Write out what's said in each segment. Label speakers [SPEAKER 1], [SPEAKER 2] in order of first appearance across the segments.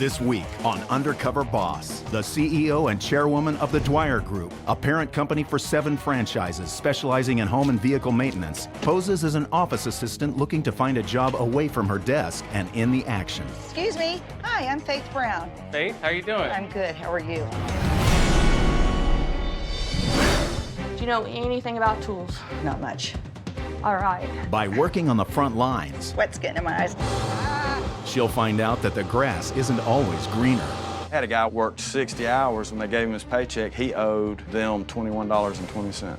[SPEAKER 1] This week on Undercover Boss, the CEO and chairwoman of the Dwyer Group, a parent company for 7 franchises specializing in home and vehicle maintenance, poses as an office assistant looking to find a job away from her desk and in the action.
[SPEAKER 2] Excuse me. Hi, I'm Faith Brown.
[SPEAKER 3] Faith, how you doing?
[SPEAKER 2] I'm good. How are you?
[SPEAKER 4] Do you know anything about tools?
[SPEAKER 2] Not much.
[SPEAKER 4] All right.
[SPEAKER 1] By working on the front lines,
[SPEAKER 2] Sweat's getting in my eyes.
[SPEAKER 1] she'll find out that the grass isn't always greener.
[SPEAKER 5] I had a guy worked 60 hours. When they gave him his paycheck, he owed them $21.20.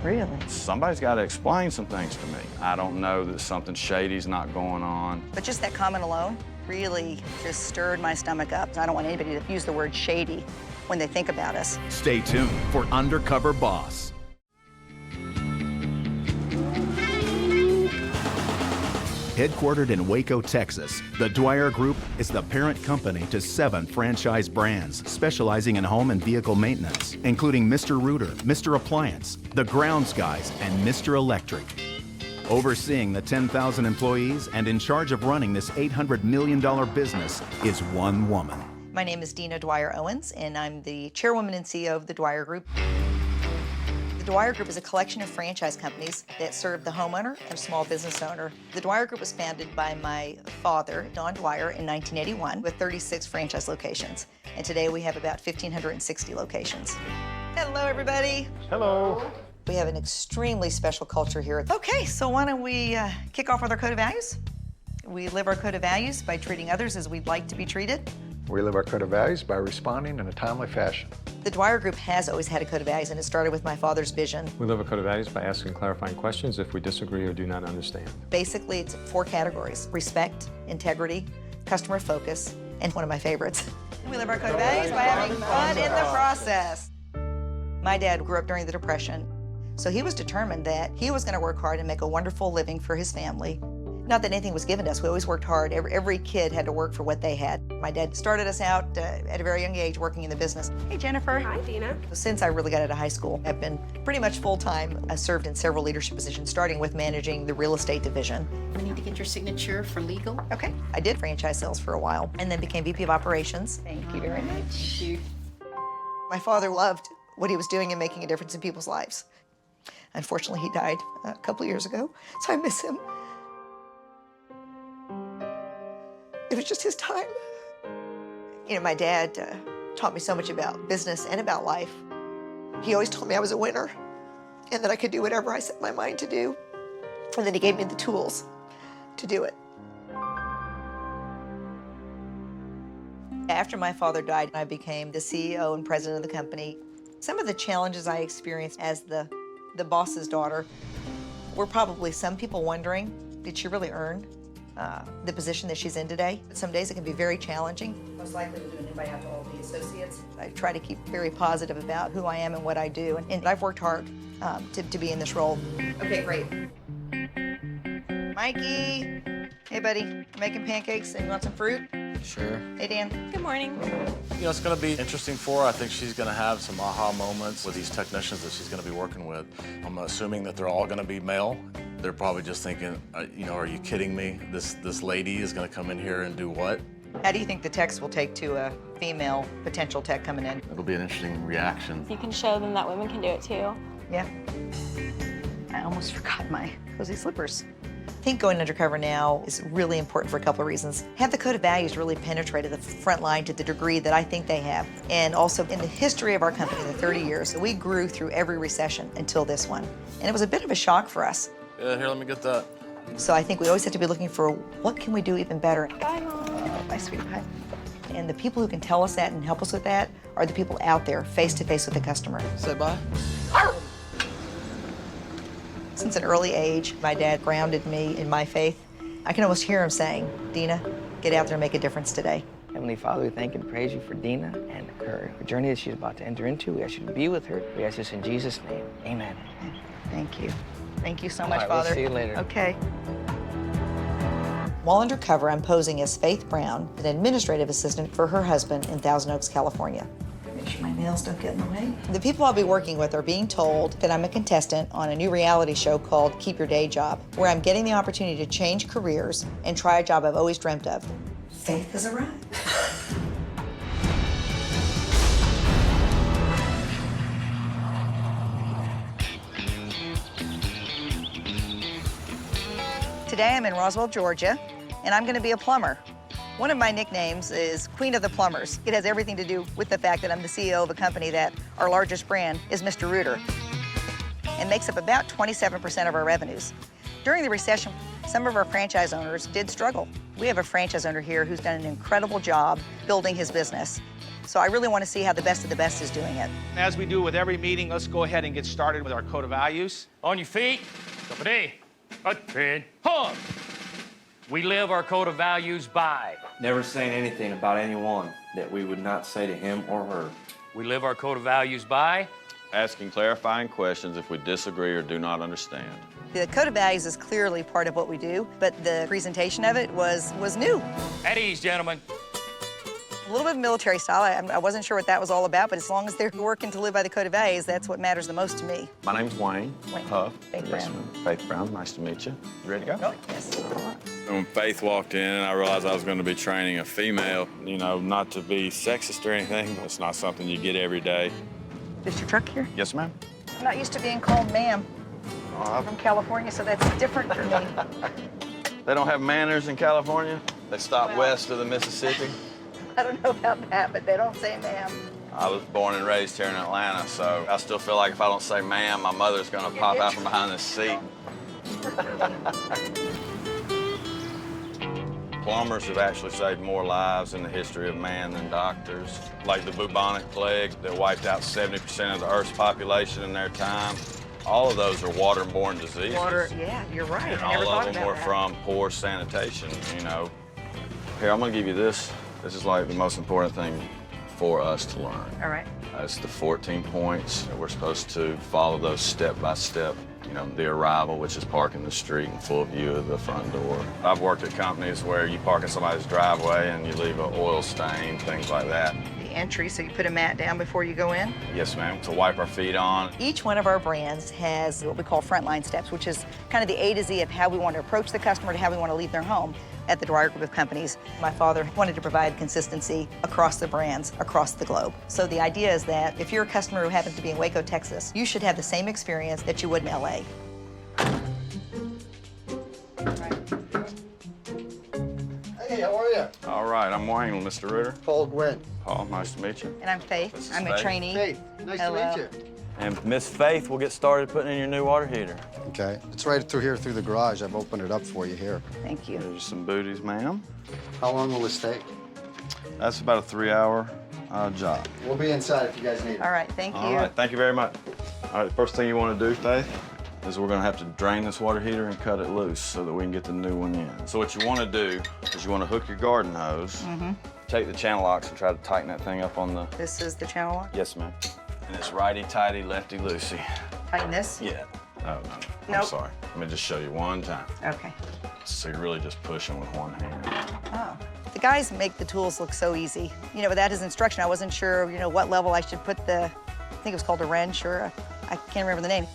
[SPEAKER 2] Really?
[SPEAKER 5] Somebody's got to explain some things to me. I don't know that something shady's not going on.
[SPEAKER 2] But just that comment alone really just stirred my stomach up. I don't want anybody to use the word shady when they think about us.
[SPEAKER 1] Stay tuned for Undercover Boss. Headquartered in Waco, Texas, the Dwyer Group is the parent company to 7 franchise brands specializing in home and vehicle maintenance, including Mr. Rooter, Mr. Appliance, The Grounds Guys, and Mr. Electric. Overseeing the 10,000 employees and in charge of running this $800 million business is one woman.
[SPEAKER 2] My name is Dina Dwyer-Owens, and I'm the chairwoman and CEO of the Dwyer Group. The Dwyer Group is a collection of franchise companies that serve the homeowner and small business owner. The Dwyer Group was founded by my father, Don Dwyer, in 1981 with 36 franchise locations. And today we have about 1,560 locations. Hello, everybody.
[SPEAKER 3] Hello.
[SPEAKER 2] We have an extremely special culture here. Okay, so why don't we kick off with our code of values? We live our code of values by treating others as we'd like to be treated.
[SPEAKER 6] We live our code of values by responding in a timely fashion.
[SPEAKER 2] The Dwyer Group has always had a code of values, and it started with my father's vision.
[SPEAKER 7] We live a code of values by asking clarifying questions if we disagree or do not understand.
[SPEAKER 2] Basically, it's 4 categories: respect, integrity, customer focus, and one of my favorites. We live our code of values by having fun in the process. My dad grew up during the Depression, so he was determined that he was going to work hard and make a wonderful living for his family. Not that anything was given to us. We always worked hard. Every kid had to work for what they had. My dad started us out at a very young age working in the business. Hey, Jennifer.
[SPEAKER 4] Hi, Dina.
[SPEAKER 2] Since I really got out of high school, I've been pretty much full-time. I served in several leadership positions, starting with managing the real estate division.
[SPEAKER 8] We need to get your signature for legal.
[SPEAKER 2] Okay. I did franchise sales for a while and then became VP of operations. Thank you very much.
[SPEAKER 8] Thank you.
[SPEAKER 2] My father loved what he was doing and making a difference in people's lives. Unfortunately, he died a couple of years ago, so I miss him. It was just his time. You know, my dad taught me so much about business and about life. He always told me I was a winner and that I could do whatever I set my mind to do. And then he gave me the tools to do it. After my father died, I became the CEO and president of the company. Some of the challenges I experienced as the boss's daughter were probably some people wondering, did she really earn the position that she's in today? Some days it can be very challenging. Most likely we'll do an invite out to all the associates. I try to keep very positive about who I am and what I do, and I've worked hard to be in this role. Okay, great. Mikey, hey buddy, you making pancakes and you want some fruit?
[SPEAKER 3] Sure.
[SPEAKER 2] Hey Dan.
[SPEAKER 4] Good morning.
[SPEAKER 9] You know, it's going to be interesting for her. I think she's going to have some aha moments with these technicians that she's going to be working with. I'm assuming that they're all going to be male. They're probably just thinking, you know, are you kidding me? This lady is going to come in here and do what?
[SPEAKER 2] How do you think the techs will take to a female potential tech coming in?
[SPEAKER 9] It'll be an interesting reaction.
[SPEAKER 4] You can show them that women can do it too.
[SPEAKER 2] Yeah. I almost forgot my cozy slippers. I think going undercover now is really important for a couple of reasons. Have the code of values really penetrated the front line to the degree that I think they have. And also in the history of our company, the 30 years, we grew through every recession until this one. And it was a bit of a shock for us.
[SPEAKER 9] Yeah, here, let me get that.
[SPEAKER 2] So I think we always have to be looking for what can we do even better.
[SPEAKER 4] Bye, Mom.
[SPEAKER 2] Bye, sweetheart. And the people who can tell us that and help us with that are the people out there, face to face with the customer.
[SPEAKER 3] Say bye.
[SPEAKER 2] Since an early age, my dad grounded me in my faith. I can almost hear him saying, Dina, get out there and make a difference today.
[SPEAKER 10] Heavenly Father, we thank and praise you for Dina and her journey that she's about to enter into. We ask you to be with her. We ask this in Jesus' name. Amen.
[SPEAKER 2] Thank you. Thank you so much,
[SPEAKER 10] right,
[SPEAKER 2] Father.
[SPEAKER 10] We'll see you later.
[SPEAKER 2] Okay. While undercover, I'm posing as Faith Brown, an administrative assistant for her husband in Thousand Oaks, California. Make sure my nails don't get in the way. The people I'll be working with are being told that I'm a contestant on a new reality show called Keep Your Day Job, where I'm getting the opportunity to change careers and try a job I've always dreamt of. Faith has arrived. Today I'm in Roswell, Georgia, and I'm gonna be a plumber. One of my nicknames is Queen of the Plumbers. It has everything to do with the fact that I'm the CEO of a company that our largest brand is Mr. Rooter and makes up about 27% of our revenues. During the recession, some of our franchise owners did struggle. We have a franchise owner here who's done an incredible job building his business. So I really want to see how the best of the best is doing it.
[SPEAKER 11] As we do with every meeting, let's go ahead and get started with our code of values.
[SPEAKER 12] On your feet. We live our code of values by.
[SPEAKER 13] Never saying anything about anyone that we would not say to him or her.
[SPEAKER 12] We live our code of values by.
[SPEAKER 5] Asking clarifying questions if we disagree or do not understand.
[SPEAKER 2] The code of values is clearly part of what we do, but the presentation of it was new.
[SPEAKER 12] At ease, gentlemen.
[SPEAKER 2] A little bit of military style. I wasn't sure what that was all about, but as long as they're working to live by the code of values, that's what matters the most to me.
[SPEAKER 5] My name's Wayne. Huff.
[SPEAKER 2] Faith
[SPEAKER 5] Yes,
[SPEAKER 2] Brown.
[SPEAKER 5] ma'am. Faith Brown, nice to meet you. You ready to go?
[SPEAKER 2] Yes.
[SPEAKER 5] When Faith walked in, I realized I was going to be training a female. You know, not to be sexist or anything, but it's not something you get every day.
[SPEAKER 2] Is your truck here?
[SPEAKER 5] Yes, ma'am.
[SPEAKER 2] I'm not used to being called ma'am. I'm from California, so that's different for me.
[SPEAKER 5] They don't have manners in California? They stop west of the Mississippi?
[SPEAKER 2] I don't know about that, but they don't say ma'am.
[SPEAKER 5] I was born and raised here in Atlanta, so I still feel like if I don't say ma'am, my mother's gonna pop out from behind this seat. Plumbers have actually saved more lives in the history of man than doctors. Like the bubonic plague that wiped out 70% of the Earth's population in their time. All of those are waterborne diseases.
[SPEAKER 2] Yeah, you're right.
[SPEAKER 5] And
[SPEAKER 2] I never
[SPEAKER 5] all
[SPEAKER 2] thought
[SPEAKER 5] of them
[SPEAKER 2] about
[SPEAKER 5] were
[SPEAKER 2] that.
[SPEAKER 5] from poor sanitation, you know. Here, I'm gonna give you this. This is like the most important thing for us to learn.
[SPEAKER 2] All right.
[SPEAKER 5] It's the 14 points. We're supposed to follow those step by step. You know, the arrival, which is parking the street in full view of the front door. I've worked at companies where you park in somebody's driveway and you leave an oil stain, things like that.
[SPEAKER 2] The entry, so you put a mat down before you go in?
[SPEAKER 5] Yes, ma'am, to wipe our feet on.
[SPEAKER 2] Each one of our brands has what we call frontline steps, which is kind of the A to Z of how we want to approach the customer to how we want to leave their home. At the Dwyer Group of companies, my father wanted to provide consistency across the brands, across the globe. So the idea is that if you're a customer who happens to be in Waco, Texas, you should have the same experience that you would in LA.
[SPEAKER 14] Hey, how are you?
[SPEAKER 5] All right, I'm Wayne, Mr. Rooter.
[SPEAKER 14] Paul Gwynn.
[SPEAKER 5] Paul, nice to meet you.
[SPEAKER 2] And I'm Faith.
[SPEAKER 5] This is
[SPEAKER 2] I'm a
[SPEAKER 5] Faith.
[SPEAKER 2] trainee.
[SPEAKER 14] Faith, nice
[SPEAKER 2] Hello.
[SPEAKER 14] to meet you.
[SPEAKER 5] And Miss Faith will get started putting in your new water heater.
[SPEAKER 14] Okay, it's right through here through the garage. I've opened it up for you here.
[SPEAKER 2] Thank you.
[SPEAKER 5] There's some booties, ma'am.
[SPEAKER 14] How long will this take?
[SPEAKER 5] That's about a 3-hour job.
[SPEAKER 14] We'll be inside if you guys need it.
[SPEAKER 2] All right, thank you.
[SPEAKER 5] All right, thank you very much. All right, the first thing you want to do, Faith, is we're going to have to drain this water heater and cut it loose so that we can get the new one in. So what you want to do is you want to hook your garden hose, take the channel locks and try to tighten that thing up on the...
[SPEAKER 2] This is the channel lock?
[SPEAKER 5] Yes, ma'am. And it's righty-tighty, lefty-loosey.
[SPEAKER 2] Tighten this?
[SPEAKER 5] Yeah. No.
[SPEAKER 2] Nope.
[SPEAKER 5] I'm sorry. Let me just show you one time.
[SPEAKER 2] Okay.
[SPEAKER 5] So you're really just pushing with one hand.
[SPEAKER 2] Oh. The guys make the tools look so easy. You know, without his instruction, I wasn't sure, you know, what level I should put the, I think it was called a wrench or I can't remember the name.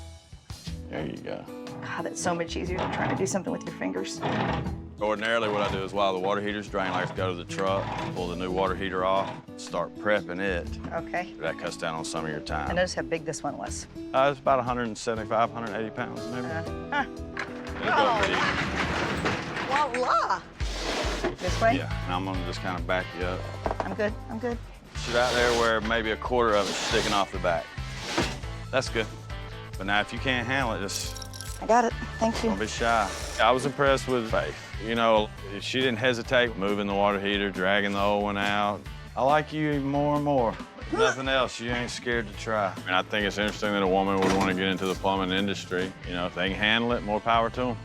[SPEAKER 5] There you go.
[SPEAKER 2] God, that's so much easier than trying to do something with your fingers.
[SPEAKER 5] Ordinarily, what I do is while the water heater's draining, I just go to the truck, pull the new water heater off, start prepping it.
[SPEAKER 2] Okay.
[SPEAKER 5] That cuts down on some of your
[SPEAKER 2] I
[SPEAKER 5] time.
[SPEAKER 2] noticed how big this one was.
[SPEAKER 5] It's about 175, 180 pounds, maybe. It'll go pretty easy.
[SPEAKER 2] Voila! This way?
[SPEAKER 5] Yeah, and I'm gonna just kind of back you up.
[SPEAKER 2] I'm good, I'm good.
[SPEAKER 5] Shoot out there where maybe a quarter of it's sticking off the back. That's good. But now if you can't handle it, just
[SPEAKER 2] I got it, thank you.
[SPEAKER 5] don't be shy. I was impressed with Faith. You know, she didn't hesitate moving the water heater, dragging the old one out. I like you even more and more. If nothing else, you ain't scared to try. And I think it's interesting that a woman would want to get into the plumbing industry. You know, if they can handle it, more power to them.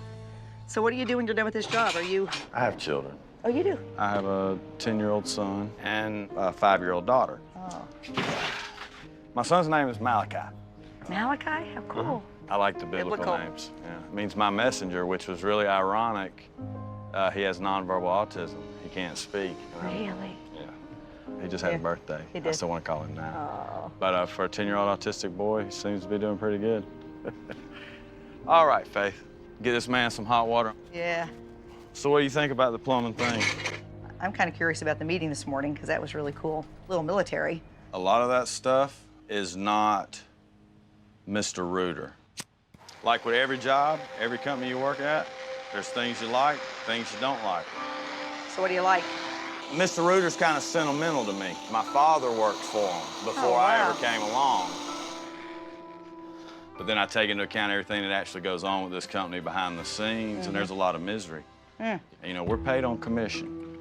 [SPEAKER 2] So what do you do when you're done with this job? Are you?
[SPEAKER 5] I have children.
[SPEAKER 2] Oh, you do?
[SPEAKER 5] I have a 10-year-old son and a 5-year-old daughter.
[SPEAKER 2] Oh.
[SPEAKER 5] My son's name is Malachi.
[SPEAKER 2] Malachi? How cool.
[SPEAKER 5] I like the biblical names. Yeah. It means my messenger, which was really ironic. He has nonverbal autism. He can't speak.
[SPEAKER 2] Really?
[SPEAKER 5] Yeah. He just had a birthday.
[SPEAKER 2] He
[SPEAKER 5] I
[SPEAKER 2] did.
[SPEAKER 5] still want to call him now.
[SPEAKER 2] Oh.
[SPEAKER 5] But for a 10-year-old autistic boy, he seems to be doing pretty good. All right, Faith. Get this man some hot water.
[SPEAKER 2] Yeah.
[SPEAKER 5] So what do you think about the plumbing thing?
[SPEAKER 2] I'm kind of curious about the meeting this morning because that was really cool. A little military.
[SPEAKER 5] A lot of that stuff is not Mr. Rooter. Like with every job, every company you work at, There's things you like, things you don't like.
[SPEAKER 2] So what do you like?
[SPEAKER 5] Mr. Rooter's kind of sentimental to me. My father worked for him before I ever came along. But then I take into account everything that actually goes on with this company behind the scenes, and there's a lot of misery. You know, we're paid on commission.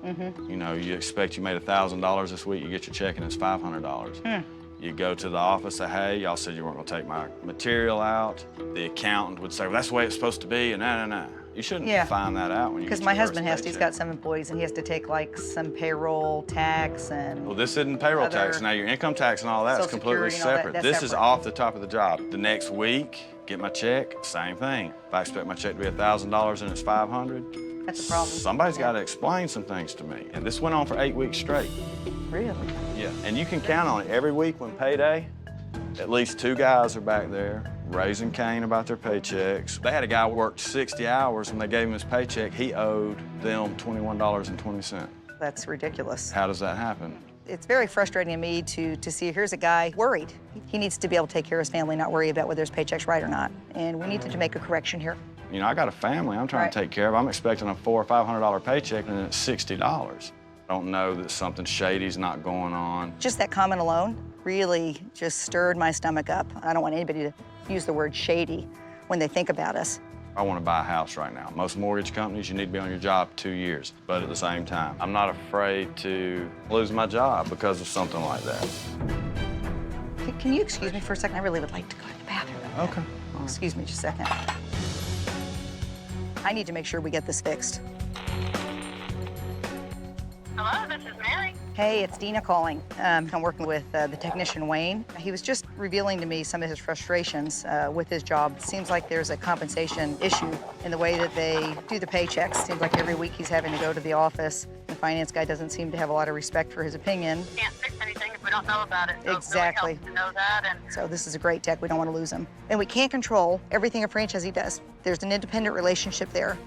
[SPEAKER 5] You know, you expect you made $1,000 this week, you get your check and it's $500. You go to the office, say, hey, y'all said you weren't gonna take my material out. The accountant would say, well, that's the way it's supposed to be, and nah. You shouldn't find that out when you get
[SPEAKER 2] Because
[SPEAKER 5] your
[SPEAKER 2] my
[SPEAKER 5] first
[SPEAKER 2] husband has to. He's
[SPEAKER 5] paycheck.
[SPEAKER 2] got some employees, and he has to take like some payroll tax and.
[SPEAKER 5] Well, this isn't payroll tax. Now, your income tax and all that's
[SPEAKER 2] Social
[SPEAKER 5] completely
[SPEAKER 2] Security and all that,
[SPEAKER 5] separate.
[SPEAKER 2] that's
[SPEAKER 5] This is
[SPEAKER 2] separate.
[SPEAKER 5] off the top of the job. The next week, get my check, same thing. If I expect my check to be $1,000 and it's $500,
[SPEAKER 2] That's a problem.
[SPEAKER 5] somebody's got to explain some things to me. And this went on for 8 weeks straight.
[SPEAKER 2] Really?
[SPEAKER 5] Yeah, and you can count on it. Every week when payday, at least 2 guys are back there raising Cain about their paychecks. They had a guy who worked 60 hours. When they gave him his paycheck, he owed them $21.20.
[SPEAKER 2] That's ridiculous.
[SPEAKER 5] How does that happen?
[SPEAKER 2] It's very frustrating to me to see here's a guy worried. He needs to be able to take care of his family, not worry about whether his paycheck's right or not. And we need to make a correction here.
[SPEAKER 5] You know, I got a family I'm trying to take care of. I'm expecting a $400 or $500 paycheck, and it's $60. I don't know that something shady's not going on.
[SPEAKER 2] Just that comment alone really just stirred my stomach up. I don't want anybody to use the word shady when they think about us.
[SPEAKER 5] I want to buy a house right now. Most mortgage companies, you need to be on your job 2 years. But at the same time, I'm not afraid to lose my job because of something like that.
[SPEAKER 2] Can you excuse me for a second? I really would like to go to the bathroom.
[SPEAKER 5] Okay.
[SPEAKER 2] Excuse me just a second. I need to make sure we get this fixed.
[SPEAKER 15] Hello, this is Mary.
[SPEAKER 2] Hey, it's Dina calling. I'm working with the technician, Wayne. He was just revealing to me some of his frustrations with his job. It seems like there's a compensation issue in the way that they do the paychecks. Seems like every week he's having to go to the office. The finance guy doesn't seem to have a lot of respect for his opinion.
[SPEAKER 15] Can't fix anything if we don't know about it. So
[SPEAKER 2] Exactly.
[SPEAKER 15] It really helps to know that. And
[SPEAKER 2] So this is a great tech. We don't want to lose him. And we can't control everything a franchisee does. There's an independent relationship there,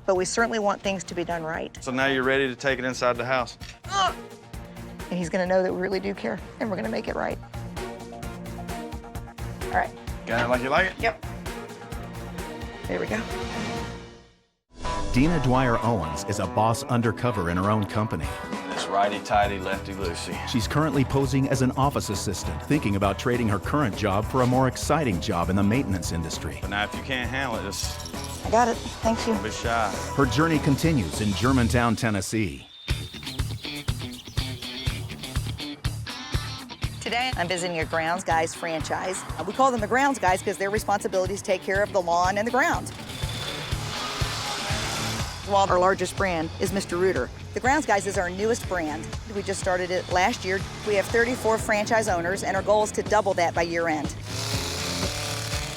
[SPEAKER 2] but we certainly want things to be done right.
[SPEAKER 5] So now you're ready to take it inside the house?
[SPEAKER 2] And he's going to know that we really do care, and we're going to make it right. All right.
[SPEAKER 5] Got it like you like it?
[SPEAKER 2] Yep. There we go.
[SPEAKER 1] Dina Dwyer-Owens is a boss undercover in her own company.
[SPEAKER 5] It's righty-tighty, lefty-loosey.
[SPEAKER 1] She's currently posing as an office assistant, thinking about trading her current job for a more exciting job in the maintenance industry.
[SPEAKER 5] But now if you can't handle it, just
[SPEAKER 2] I got it. Thank you.
[SPEAKER 5] don't be shy.
[SPEAKER 1] Her journey continues in Germantown, Tennessee.
[SPEAKER 2] Today, I'm visiting a Grounds Guys franchise. We call them the Grounds Guys because their responsibility is to take care of the lawn and the grounds. While our largest brand is Mr. Rooter. The Grounds Guys is our newest brand. We just started it last year. We have 34 franchise owners, and our goal is to double that by year end.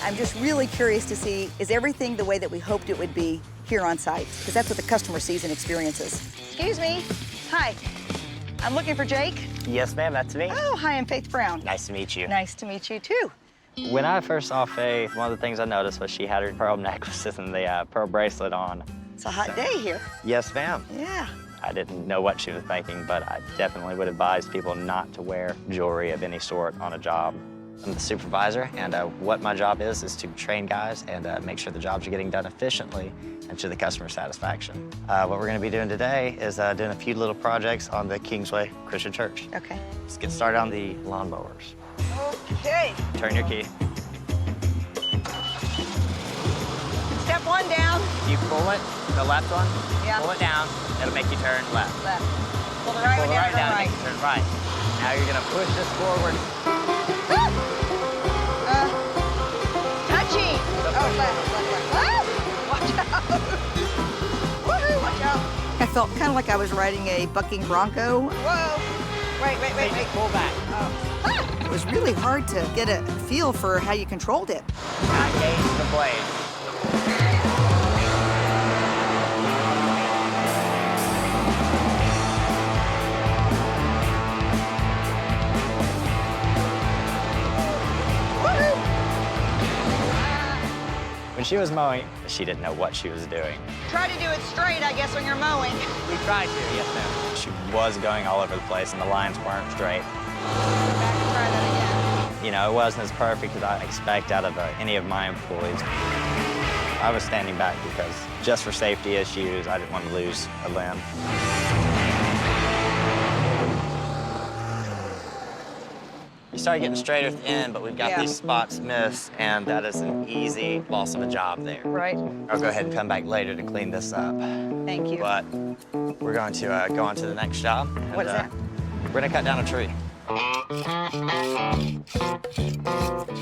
[SPEAKER 2] I'm just really curious to see, is everything the way that we hoped it would be here on site? Because that's what the customer sees and experiences. Excuse me. Hi. I'm looking for Jake.
[SPEAKER 16] Yes, ma'am, that's me.
[SPEAKER 2] Oh, hi, I'm Faith Brown.
[SPEAKER 16] Nice to meet you.
[SPEAKER 2] Nice to meet you, too.
[SPEAKER 16] When I first saw Faith, one of the things I noticed was she had her pearl necklaces and the pearl bracelet on.
[SPEAKER 2] It's a hot day here.
[SPEAKER 16] Yes, ma'am.
[SPEAKER 2] Yeah.
[SPEAKER 16] I didn't know what she was thinking, but I definitely would advise people not to wear jewelry of any sort on a job. I'm the supervisor, and what my job is to train guys and make sure the jobs are getting done efficiently and to the customer satisfaction. What we're going to be doing today is doing a few little projects on the Kingsway Christian Church.
[SPEAKER 2] Okay.
[SPEAKER 16] Let's get started on the lawnmowers.
[SPEAKER 2] Okay.
[SPEAKER 16] Turn your key.
[SPEAKER 2] Step one down.
[SPEAKER 16] You pull it, the left one,
[SPEAKER 2] Yeah.
[SPEAKER 16] pull it down, it'll make you turn left.
[SPEAKER 2] Left. Pull the right
[SPEAKER 16] Pull
[SPEAKER 2] one
[SPEAKER 16] the right
[SPEAKER 2] down,
[SPEAKER 16] down,
[SPEAKER 2] right.
[SPEAKER 16] make you turn right. Now you're gonna push this forward.
[SPEAKER 2] Touchy. Oh, left. Ah! Watch out. Woohoo, watch out. I felt kind of like I was riding a bucking bronco. Whoa. Wait.
[SPEAKER 16] Pull back.
[SPEAKER 2] Ah! It was really hard to get a feel for how you controlled it.
[SPEAKER 16] Now engage the blade. When she was mowing, she didn't know what she was doing.
[SPEAKER 2] Try to do it straight, I guess, when you're mowing.
[SPEAKER 16] We tried to, yes ma'am. She was going all over the place and the lines weren't straight.
[SPEAKER 2] Back and try that again.
[SPEAKER 16] You know, it wasn't as perfect as I expect out of any of my employees. I was standing back because just for safety issues, I didn't want to lose a limb. You start getting straight at the end, but we've got these spots missed, and that is an easy loss of a job there.
[SPEAKER 2] Right.
[SPEAKER 16] I'll go ahead and come back later to clean this up.
[SPEAKER 2] Thank you.
[SPEAKER 16] But we're going to go on to the next job. And,
[SPEAKER 2] What is that?
[SPEAKER 16] We're gonna cut down a tree.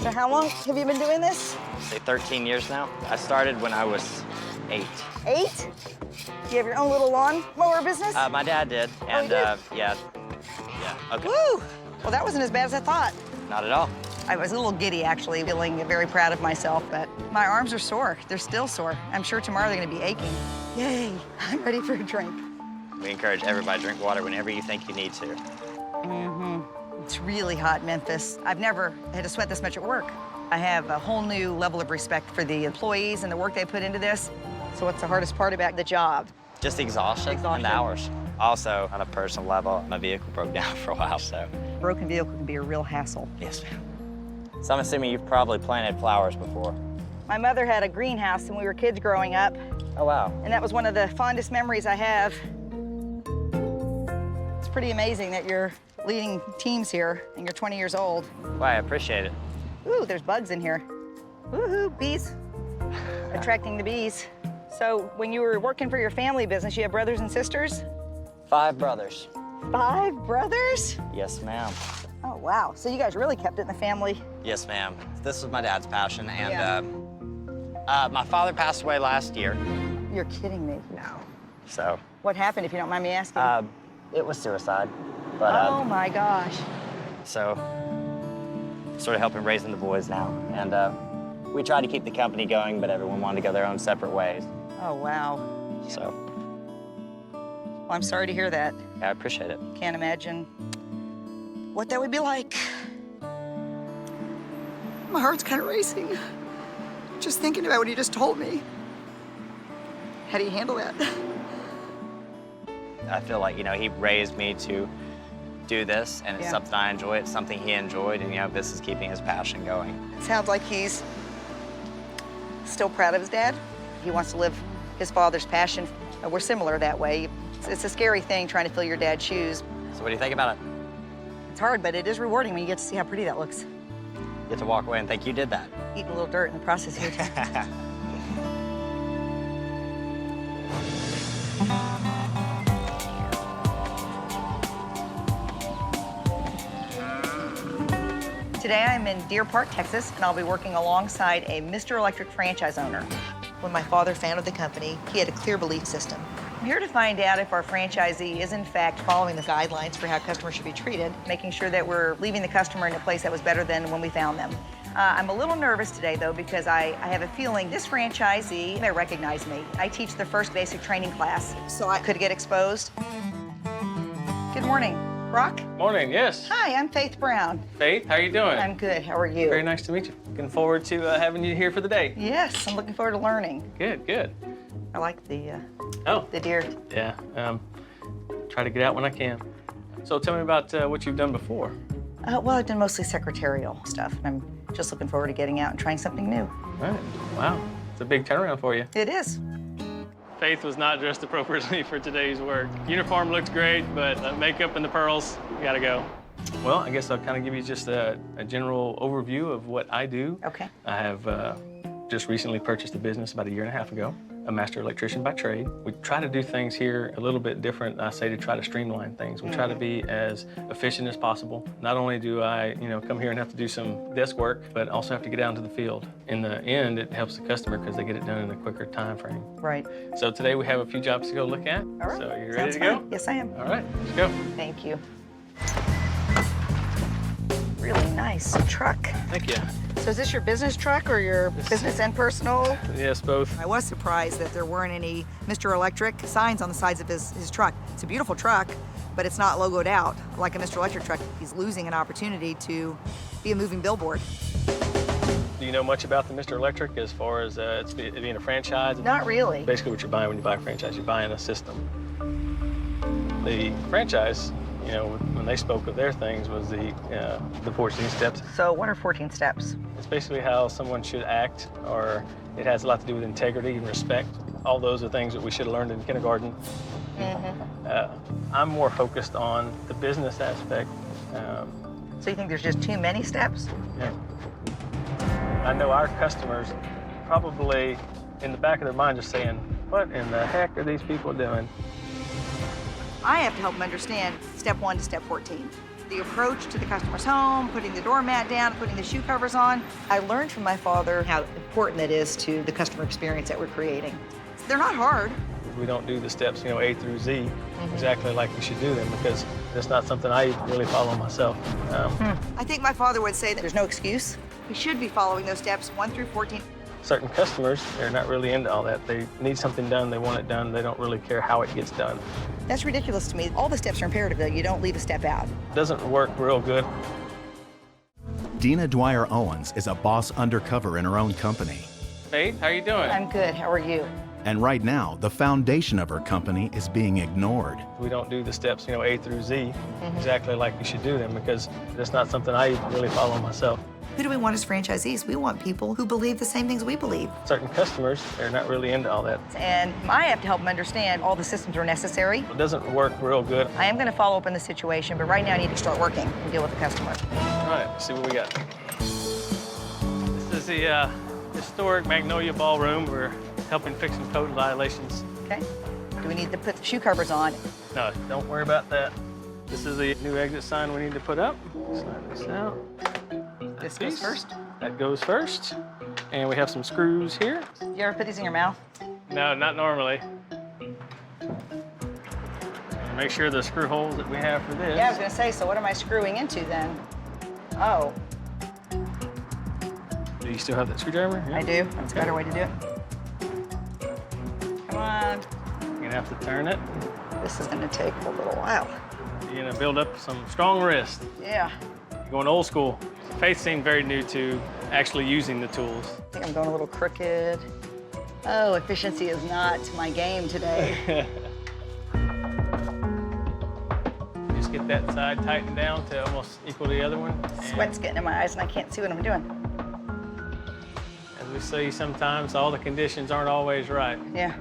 [SPEAKER 2] So how long have you been doing this?
[SPEAKER 16] Say 13 years now. I started when I was 8.
[SPEAKER 2] 8? You have your own little lawn mower business?
[SPEAKER 16] My dad did, and yeah, okay.
[SPEAKER 2] Woo! Well, that wasn't as bad as I thought.
[SPEAKER 16] Not at all.
[SPEAKER 2] I was a little giddy, actually, feeling very proud of myself, but my arms are sore. They're still sore. I'm sure tomorrow they're gonna be aching. Yay, I'm ready for a drink.
[SPEAKER 16] We encourage everybody to drink water whenever you think you need to.
[SPEAKER 2] Mm-hmm. It's really hot in Memphis. I've never had to sweat this much at work. I have a whole new level of respect for the employees and the work they put into this. So what's the hardest part about the job?
[SPEAKER 16] Just the exhaustion and the hours. Also, on a personal level, my vehicle broke down for a while, so.
[SPEAKER 2] Broken vehicle can be a real hassle.
[SPEAKER 16] Yes, ma'am. So I'm assuming you've probably planted flowers before.
[SPEAKER 2] My mother had a greenhouse when we were kids growing up.
[SPEAKER 16] Oh, wow.
[SPEAKER 2] And that was one of the fondest memories I have. It's pretty amazing that you're leading teams here and you're 20 years old.
[SPEAKER 16] Well, I appreciate it.
[SPEAKER 2] Ooh, there's bugs in here. Woohoo, bees. Attracting the bees. So when you were working for your family business, you have brothers and sisters?
[SPEAKER 16] 5 brothers.
[SPEAKER 2] 5 brothers?
[SPEAKER 16] Yes, ma'am.
[SPEAKER 2] Oh, wow. So you guys really kept it in the family.
[SPEAKER 16] Yes, ma'am. This was my dad's passion, and my father passed away last year.
[SPEAKER 2] You're kidding me.
[SPEAKER 16] No. So.
[SPEAKER 2] What happened, if you don't mind me asking?
[SPEAKER 16] It was suicide. But,
[SPEAKER 2] oh, my gosh.
[SPEAKER 16] So, sort of helping raising the boys now. And we tried to keep the company going, but everyone wanted to go their own separate ways.
[SPEAKER 2] Oh, wow.
[SPEAKER 16] So.
[SPEAKER 2] Well, I'm sorry to hear that.
[SPEAKER 16] I appreciate it.
[SPEAKER 2] Can't imagine what that would be like. My heart's kind of racing. Just thinking about what he just told me. How do you handle that?
[SPEAKER 16] I feel like, you know, he raised me to do this, and it's something I enjoy. It's something he enjoyed, and, you know, this is keeping his passion going.
[SPEAKER 2] It sounds like he's still proud of his dad. He wants to live his father's passion. We're similar that way. It's a scary thing trying to fill your dad's shoes.
[SPEAKER 16] So what do you think about it?
[SPEAKER 2] It's hard, but it is rewarding when you get to see how pretty that looks.
[SPEAKER 16] You get to walk away and think you did that.
[SPEAKER 2] Eating a little dirt in the process here, too. Today I'm in Deer Park, Texas, and I'll be working alongside a Mr. Electric franchise owner. When my father founded the company, he had a clear belief system. I'm here to find out if our franchisee is in fact following the guidelines for how customers should be treated, making sure that we're leaving the customer in a place that was better than when we found them. I'm a little nervous today, though, because I have a feeling this franchisee may recognize me. I teach the first basic training class, so I could get exposed. Good morning. Brock?
[SPEAKER 3] Morning, yes.
[SPEAKER 2] Hi, I'm Faith Brown.
[SPEAKER 3] Faith, how are you doing?
[SPEAKER 2] I'm good. How are you?
[SPEAKER 3] Very nice to meet you. Looking forward to having you here for the day.
[SPEAKER 2] Yes, I'm looking forward to learning.
[SPEAKER 3] Good, good.
[SPEAKER 2] I like the deer.
[SPEAKER 3] Yeah, try to get out when I can. So tell me about what you've done before.
[SPEAKER 2] Well, I've done mostly secretarial stuff, and I'm just looking forward to getting out and trying something new.
[SPEAKER 3] Right. Wow, it's a big turnaround for you.
[SPEAKER 2] It is.
[SPEAKER 3] Faith was not dressed appropriately for today's work. Uniform looked great, but the makeup and the pearls, gotta go. Well, I guess I'll kind of give you just a general overview of what I do.
[SPEAKER 2] Okay.
[SPEAKER 3] I have just recently purchased a business about 1.5 years ago, a master electrician by trade. We try to do things here a little bit different. I say to try to streamline things. We try to be as efficient as possible. Not only do I, come here and have to do some desk work, but also have to get out into the field. In the end, it helps the customer because they get it done in a quicker time frame.
[SPEAKER 2] Right.
[SPEAKER 3] So today we have a few jobs to go look at.
[SPEAKER 2] All right.
[SPEAKER 3] So you ready
[SPEAKER 2] Sounds
[SPEAKER 3] to go?
[SPEAKER 2] fun. Yes, I am.
[SPEAKER 3] All right, let's go.
[SPEAKER 2] Thank you. Really nice truck.
[SPEAKER 3] Thank you.
[SPEAKER 2] So is this your business truck or your business and personal?
[SPEAKER 3] Yes, both.
[SPEAKER 2] I was surprised that there weren't any Mr. Electric signs on the sides of his truck. It's a beautiful truck, but it's not logoed out like a Mr. Electric truck. He's losing an opportunity to be a moving billboard.
[SPEAKER 3] Do you know much about the Mr. Electric as far as it being a franchise?
[SPEAKER 2] Not really.
[SPEAKER 3] Basically what you're buying when you buy a franchise, you're buying a system. The franchise, when they spoke of their things was the 14 steps.
[SPEAKER 2] So what are 14 steps?
[SPEAKER 3] It's basically how someone should act or It has a lot to do with integrity and respect. All those are things that we should have learned in kindergarten. I'm more focused on the business aspect.
[SPEAKER 2] So you think there's just too many steps?
[SPEAKER 3] Yeah. I know our customers probably in the back of their mind just saying, what in the heck are these people doing?
[SPEAKER 2] I have to help them understand step 1 to step 14. The approach to the customer's home, putting the doormat down, putting the shoe covers on. I learned from my father how important it is to the customer experience that we're creating. They're not hard.
[SPEAKER 3] We don't do the steps, A through Z exactly like we should do them because it's not something I really follow myself.
[SPEAKER 2] I think my father would say that there's no excuse. We should be following those steps 1 through 14.
[SPEAKER 3] Certain customers, they're not really into all that. They need something done, they want it done, they don't really care how it gets done.
[SPEAKER 2] That's ridiculous to me. All the steps are imperative, though. You don't leave a step out.
[SPEAKER 3] It doesn't work real good.
[SPEAKER 1] Dina Dwyer-Owens is a boss undercover in her own company.
[SPEAKER 3] Faith, how you doing?
[SPEAKER 2] I'm good. How are you?
[SPEAKER 1] And right now, the foundation of her company is being ignored.
[SPEAKER 3] We don't do the steps, A through Z exactly like we should do them because it's not something I really follow myself.
[SPEAKER 2] Who do we want as franchisees? We want people who believe the same things we believe.
[SPEAKER 3] Certain customers, they're not really into all that.
[SPEAKER 2] And I have to help them understand all the systems are necessary.
[SPEAKER 3] It doesn't work real good.
[SPEAKER 2] I am going to follow up on the situation, but right now I need to start working and deal with the customer.
[SPEAKER 3] All right, let's see what we got. This is the historic Magnolia Ballroom. We're helping fix some code violations.
[SPEAKER 2] Okay. Do we need to put the shoe covers on?
[SPEAKER 3] No, don't worry about that. This is the new exit sign we need to put up. Slide this out.
[SPEAKER 2] This goes first?
[SPEAKER 3] That goes first. And we have some screws here.
[SPEAKER 2] You ever put these in your mouth?
[SPEAKER 3] No, not normally. Make sure the screw holes that we have for this.
[SPEAKER 2] Yeah, I was going to say, so what am I screwing into then? Oh.
[SPEAKER 3] Do you still have that screwdriver? Yeah.
[SPEAKER 2] I do. That's a better way to do it. Come on.
[SPEAKER 3] You're going to have to turn it.
[SPEAKER 2] This is going to take a little while.
[SPEAKER 3] You're going to build up some strong wrist.
[SPEAKER 2] Yeah.
[SPEAKER 3] You're going old school. Faith seemed very new to actually using the tools.
[SPEAKER 2] I think I'm going a little crooked. Oh, efficiency is not my game today.
[SPEAKER 3] Just get that side tightened down to almost equal to the other one.
[SPEAKER 2] Sweat's getting in my eyes and I can't see what I'm doing.
[SPEAKER 3] As we say sometimes, all the conditions aren't always right.
[SPEAKER 2] Yeah.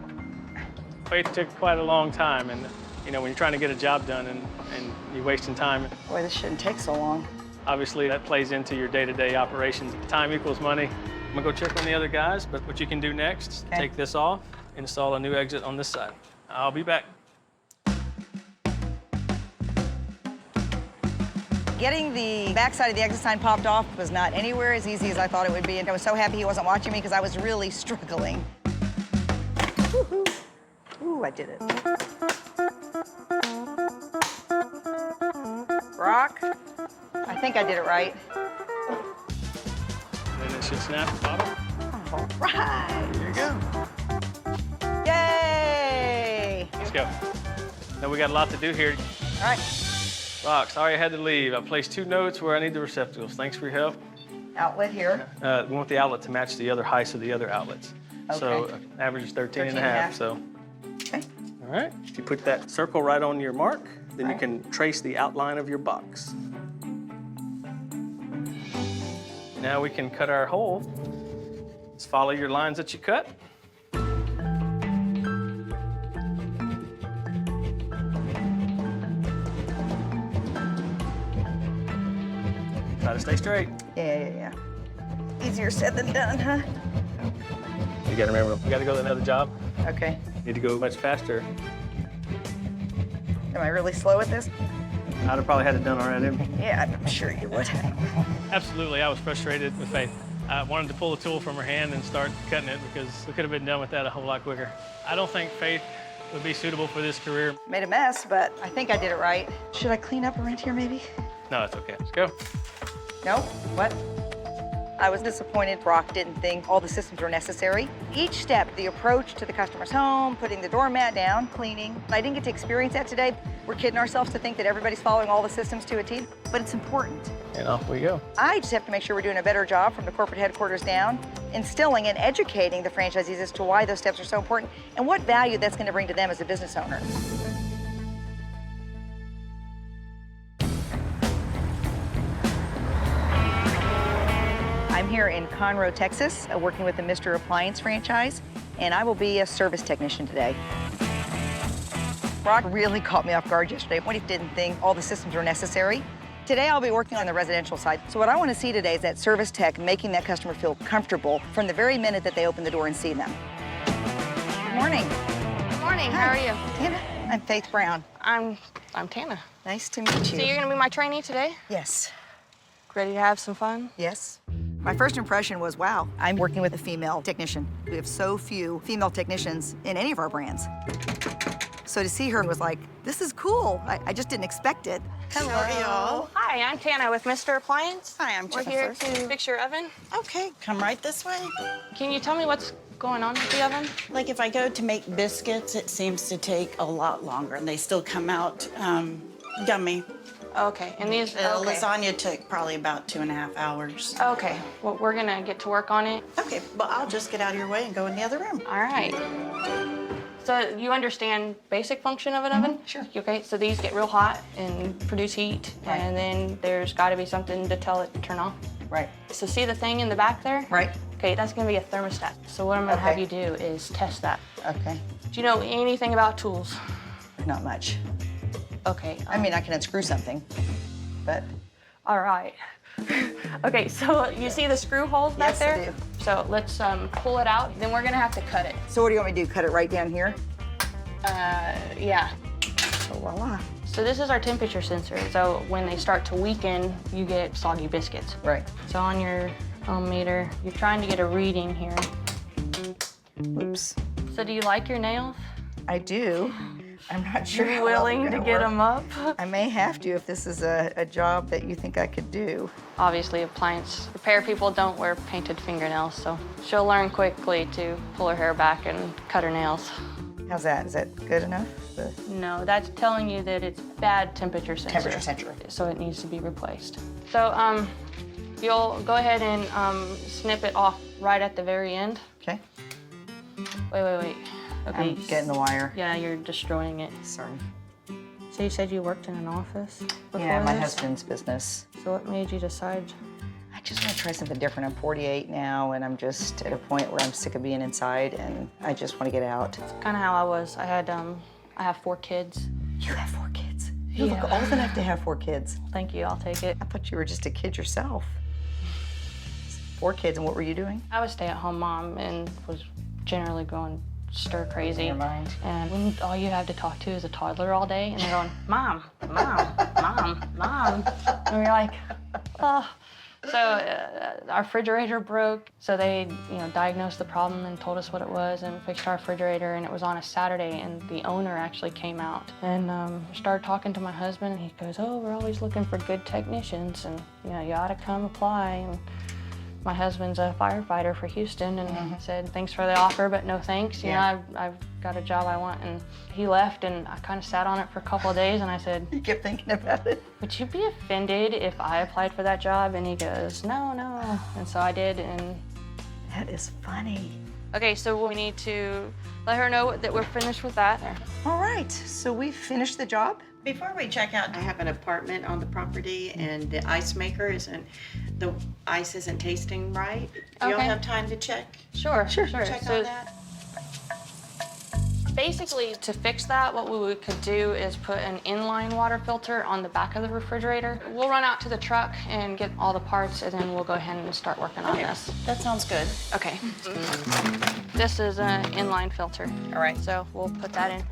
[SPEAKER 3] Faith took quite a long time, and when you're trying to get a job done and you're wasting time.
[SPEAKER 2] Boy, this shouldn't take so long.
[SPEAKER 3] Obviously, that plays into your day-to-day operations. Time equals money. I'm gonna go check on the other guys, but what you can do next, take this off, install a new exit on this side. I'll be back.
[SPEAKER 2] Getting the backside of the exit sign popped off was not anywhere as easy as I thought it would be, and I was so happy he wasn't watching me because I was really struggling. Woo-hoo. Ooh, I did it. Brock, I think I did it right.
[SPEAKER 3] Then it should snap the bottom.
[SPEAKER 2] All right.
[SPEAKER 3] There you go.
[SPEAKER 2] Yay!
[SPEAKER 3] Let's go. Now we got a lot to do here.
[SPEAKER 2] All right.
[SPEAKER 3] Rock, sorry I had to leave. I placed 2 notes where I need the receptacles. Thanks for your help.
[SPEAKER 2] Outlet here.
[SPEAKER 3] We want the outlet to match the other heights of the other outlets.
[SPEAKER 2] Okay.
[SPEAKER 3] So average is 13 and a
[SPEAKER 2] 13
[SPEAKER 3] half. So.
[SPEAKER 2] Okay.
[SPEAKER 3] All right. If you put that circle right on your mark, then you can trace the outline of your box. Now we can cut our hole. Just follow your lines that you cut. Try to stay straight.
[SPEAKER 2] Yeah. Easier said than done, huh?
[SPEAKER 3] You gotta remember, we gotta go to another job.
[SPEAKER 2] Okay.
[SPEAKER 3] Need to go much faster.
[SPEAKER 2] Am I really slow at this?
[SPEAKER 3] I'd have probably had it done already.
[SPEAKER 2] Yeah, I'm sure you would.
[SPEAKER 3] Absolutely, I was frustrated with Faith. I wanted to pull the tool from her hand and start cutting it because we could have been done with that a whole lot quicker. I don't think Faith would be suitable for this career.
[SPEAKER 2] Made a mess, but I think I did it right. Should I clean up around here, maybe?
[SPEAKER 3] No, it's okay. Let's go.
[SPEAKER 2] No? What? I was disappointed Brock didn't think all the systems were necessary. Each step, the approach to the customer's home, putting the doormat down, cleaning. I didn't get to experience that today. We're kidding ourselves to think that everybody's following all the systems to a T, but it's important.
[SPEAKER 3] And off we go.
[SPEAKER 2] I just have to make sure we're doing a better job from the corporate headquarters down, instilling and educating the franchisees as to why those steps are so important and what value that's going to bring to them as a business owner. I'm here in Conroe, Texas, working with the Mr. Appliance franchise, and I will be a service technician today. Brock really caught me off guard yesterday when he didn't think all the systems were necessary. Today I'll be working on the residential side. So what I want to see today is that service tech making that customer feel comfortable from the very minute that they open the door and see them. Good morning.
[SPEAKER 4] Good morning. How are you?
[SPEAKER 2] Tana. I'm Faith Brown.
[SPEAKER 4] I'm Tana.
[SPEAKER 2] Nice to meet you.
[SPEAKER 4] So you're gonna be my trainee today?
[SPEAKER 2] Yes.
[SPEAKER 4] Ready to have some fun?
[SPEAKER 2] Yes. My first impression was, wow, I'm working with a female technician. We have so few female technicians in any of our brands. So to see her was like, this is cool. I just didn't expect it.
[SPEAKER 17] Hello.
[SPEAKER 4] Hi, I'm Tana with Mr. Appliance.
[SPEAKER 17] Hi, I'm
[SPEAKER 4] We're
[SPEAKER 17] Jennifer.
[SPEAKER 4] here to fix your oven.
[SPEAKER 17] Okay, come right this way.
[SPEAKER 4] Can you tell me what's going on with the oven?
[SPEAKER 17] Like if I go to make biscuits, it seems to take a lot longer, and they still come out gummy.
[SPEAKER 4] Okay, and these
[SPEAKER 17] Lasagna took probably about 2.5 hours.
[SPEAKER 4] Okay, well, we're gonna get to work on it.
[SPEAKER 17] Okay, but I'll just get out of your way and go in the other room.
[SPEAKER 4] All right. So you understand basic function of an oven?
[SPEAKER 2] Sure.
[SPEAKER 4] Okay, so these get real hot and produce heat,
[SPEAKER 2] Right.
[SPEAKER 4] and then there's got to be something to tell it to turn off.
[SPEAKER 2] Right.
[SPEAKER 4] So see the thing in the back there?
[SPEAKER 2] Right.
[SPEAKER 4] Okay, that's gonna be a thermostat. So what I'm gonna have you do is test that.
[SPEAKER 2] Okay.
[SPEAKER 4] Do you know anything about tools?
[SPEAKER 2] Not much.
[SPEAKER 4] Okay.
[SPEAKER 2] I mean, I can unscrew something, but.
[SPEAKER 4] All right. Okay, so you see the screw holes back there?
[SPEAKER 2] Yes, I do.
[SPEAKER 4] So let's pull it out, then we're gonna have to cut it.
[SPEAKER 2] So what do you want me to do? Cut it right down here?
[SPEAKER 4] Yeah.
[SPEAKER 2] So voila.
[SPEAKER 4] So this is our temperature sensor. So when they start to weaken, you get soggy biscuits.
[SPEAKER 2] Right.
[SPEAKER 4] So on your ohm meter, you're trying to get a reading here.
[SPEAKER 2] Oops.
[SPEAKER 4] So do you like your nails?
[SPEAKER 2] I do. I'm not sure.
[SPEAKER 4] You're
[SPEAKER 2] how well
[SPEAKER 4] willing
[SPEAKER 2] they're
[SPEAKER 4] to
[SPEAKER 2] gonna
[SPEAKER 4] get
[SPEAKER 2] work.
[SPEAKER 4] them up?
[SPEAKER 2] I may have to if this is a job that you think I could do.
[SPEAKER 4] Obviously, appliance repair people don't wear painted fingernails, so she'll learn quickly to pull her hair back and cut her nails.
[SPEAKER 2] How's that? Is that good enough?
[SPEAKER 4] No, that's telling you that it's bad temperature sensor.
[SPEAKER 2] Temperature sensor.
[SPEAKER 4] So it needs to be replaced. So you'll go ahead and snip it off right at the very end.
[SPEAKER 2] Okay.
[SPEAKER 4] Wait. Okay.
[SPEAKER 2] I'm getting the wire.
[SPEAKER 4] Yeah, you're destroying it.
[SPEAKER 2] Sorry.
[SPEAKER 4] So you said you worked in an office before
[SPEAKER 2] Yeah, my
[SPEAKER 4] this?
[SPEAKER 2] husband's business.
[SPEAKER 4] So what made you decide?
[SPEAKER 2] I just want to try something different. I'm 48 now, and I'm just at a point where I'm sick of being inside, and I just want to get out.
[SPEAKER 4] Kind of how I was. I have 4 kids.
[SPEAKER 2] You have 4 kids? You look old enough to have 4 kids.
[SPEAKER 4] Thank you, I'll take it.
[SPEAKER 2] I thought you were just a kid yourself. 4 kids, and what were you doing?
[SPEAKER 4] I was a stay-at-home mom and was generally going stir crazy.
[SPEAKER 2] In your mind.
[SPEAKER 4] And when all you have to talk to is a toddler all day, and they're going, Mom, Mom, Mom, Mom. And we're like, oh. So our refrigerator broke. So they, diagnosed the problem and told us what it was and fixed our refrigerator. And it was on a Saturday, and the owner actually came out and started talking to my husband. And he goes, "Oh, we're always looking for good technicians, and you ought to come apply." And my husband's a firefighter for Houston, and said, "Thanks for the offer, but no thanks. I've got a job I want." And he left, and I kind of sat on it for a couple of days, and I said,
[SPEAKER 2] You kept thinking about it?
[SPEAKER 4] "Would you be offended if I applied for that job?" And he goes, "No." And so I did, and...
[SPEAKER 2] That is funny.
[SPEAKER 4] Okay, so we need to let her know that we're finished with that.
[SPEAKER 2] All right, so we finished the job?
[SPEAKER 17] Before we check out, I have an apartment on the property, and the ice maker the ice isn't tasting right. Do y'all
[SPEAKER 4] Okay.
[SPEAKER 17] have time to check?
[SPEAKER 4] Sure.
[SPEAKER 17] Check
[SPEAKER 4] So
[SPEAKER 17] on that?
[SPEAKER 4] basically, to fix that, what we could do is put an inline water filter on the back of the refrigerator. We'll run out to the truck and get all the parts, and then we'll go ahead and start working on this.
[SPEAKER 17] That sounds good.
[SPEAKER 4] Okay. This is an inline filter.
[SPEAKER 2] All right.
[SPEAKER 4] So we'll put that in.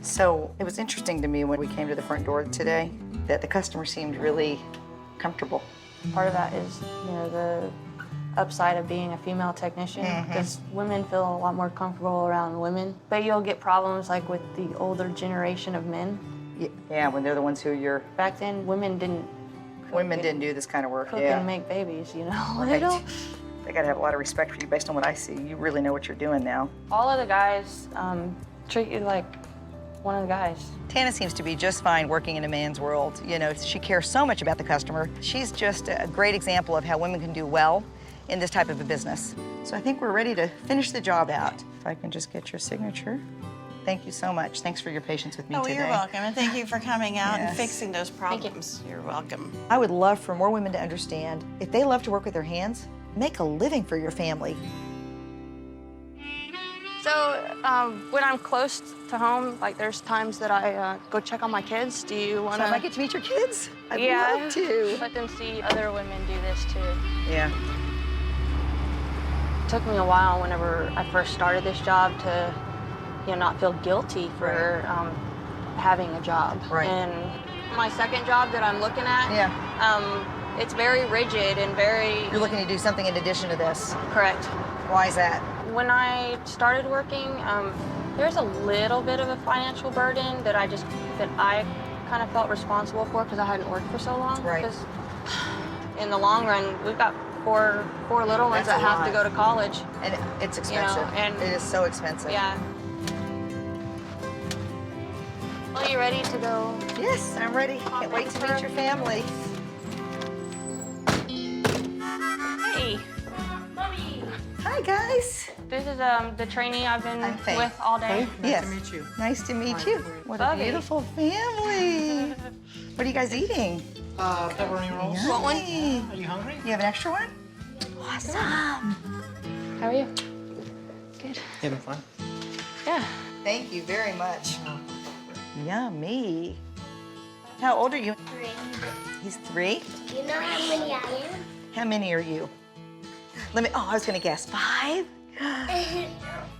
[SPEAKER 2] So it was interesting to me when we came to the front door today that the customer seemed really comfortable.
[SPEAKER 4] Part of that is, the upside of being a female technician, because women feel a lot more comfortable around women. But you'll get problems like with the older generation of men.
[SPEAKER 2] Yeah, when they're the ones who you're...
[SPEAKER 4] Back then, women didn't
[SPEAKER 2] do this kind of work,
[SPEAKER 4] cook
[SPEAKER 2] yeah.
[SPEAKER 4] and make babies,
[SPEAKER 2] Right.
[SPEAKER 4] They don't.
[SPEAKER 2] They gotta have a lot of respect for you based on what I see. You really know what you're doing now.
[SPEAKER 4] All of the guys treat you like one of the guys.
[SPEAKER 2] Tana seems to be just fine working in a man's world. She cares so much about the customer. She's just a great example of how women can do well in this type of a business. So I think we're ready to finish the job out. If I can just get your signature. Thank you so much. Thanks for your patience with me today.
[SPEAKER 17] You're welcome, and thank you for coming out and
[SPEAKER 2] Yes.
[SPEAKER 17] fixing those problems. You're welcome.
[SPEAKER 2] I would love for more women to understand if they love to work with their hands, make a living for your family.
[SPEAKER 4] So when I'm close to home, like there's times that I go check on my kids. Do you want
[SPEAKER 2] So I might get to meet your kids? I'd love to.
[SPEAKER 4] Let them see other women do this too.
[SPEAKER 2] Yeah.
[SPEAKER 4] It took me a while whenever I first started this job to, not feel guilty for having a job.
[SPEAKER 2] Right.
[SPEAKER 4] And my second job that I'm looking at, it's very rigid and very...
[SPEAKER 2] You're looking to do something in addition to this?
[SPEAKER 4] Correct.
[SPEAKER 2] Why is that?
[SPEAKER 4] When I started working, there's a little bit of a financial burden that I kind of felt responsible for because I hadn't worked for so long.
[SPEAKER 2] Right.
[SPEAKER 4] Because in the long run, we've got four little ones that have to go to college.
[SPEAKER 2] And it's expensive.
[SPEAKER 4] And
[SPEAKER 2] it is so expensive.
[SPEAKER 4] Yeah. Well, you ready to go?
[SPEAKER 2] Yes, I'm ready. Can't wait to meet your family.
[SPEAKER 4] Hey.
[SPEAKER 2] Hi, guys.
[SPEAKER 4] This is the trainee I've been with all day.
[SPEAKER 2] Nice to meet you. Nice to meet you. What a
[SPEAKER 4] Bubby.
[SPEAKER 2] beautiful family. What are you guys eating?
[SPEAKER 11] Pepperoni rolls.
[SPEAKER 2] Yummy.
[SPEAKER 11] Want one? Are you hungry?
[SPEAKER 2] You have an extra one? Awesome.
[SPEAKER 4] How are you? Good.
[SPEAKER 11] Having fun?
[SPEAKER 4] Yeah.
[SPEAKER 2] Thank you very much. Yummy. How old are you?
[SPEAKER 18] 3.
[SPEAKER 2] He's 3?
[SPEAKER 18] Do you know how many I am?
[SPEAKER 2] How many are you? I was gonna guess 5?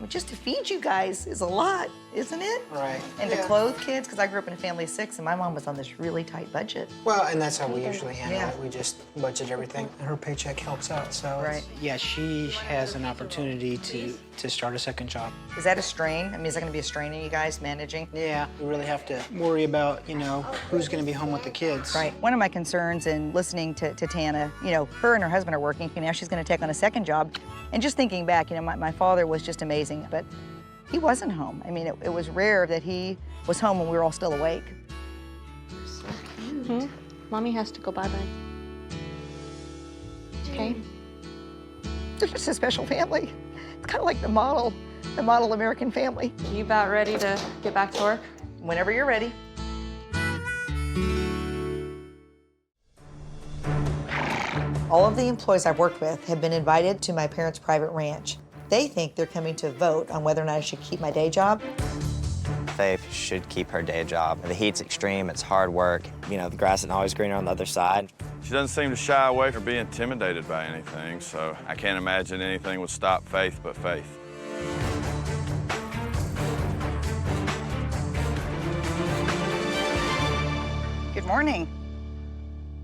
[SPEAKER 2] Well, just to feed you guys is a lot, isn't it?
[SPEAKER 11] Right.
[SPEAKER 2] And to clothe kids, because I grew up in a family of 6 and my mom was on this really tight budget.
[SPEAKER 11] Well, and that's how we usually handle
[SPEAKER 2] Yeah.
[SPEAKER 11] it. We just budget everything, and her paycheck helps out. So,
[SPEAKER 2] Right.
[SPEAKER 11] yeah, she has an opportunity to start a second job.
[SPEAKER 2] Is that a strain? I mean, is that gonna be a strain on you guys managing?
[SPEAKER 11] Yeah, we really have to worry about, who's going to be home with the kids.
[SPEAKER 2] Right. One of my concerns in listening to Tana, her and her husband are working. Now she's going to take on a second job. And just thinking back, my father was just amazing, but he wasn't home. I mean, it was rare that he was home when we were all still awake.
[SPEAKER 4] So cute. Mommy has to go bye-bye. Okay.
[SPEAKER 2] They're just a special family. It's kind of like the model American family.
[SPEAKER 4] You about ready to get back to work?
[SPEAKER 2] Whenever you're ready. All of the employees I've worked with have been invited to my parents' private ranch. They think they're coming to vote on whether or not I should keep my day job.
[SPEAKER 16] Faith should keep her day job. The heat's extreme, it's hard work. The grass isn't always greener on the other side.
[SPEAKER 5] She doesn't seem to shy away from being intimidated by anything, so I can't imagine anything would stop Faith but Faith.
[SPEAKER 2] Good morning.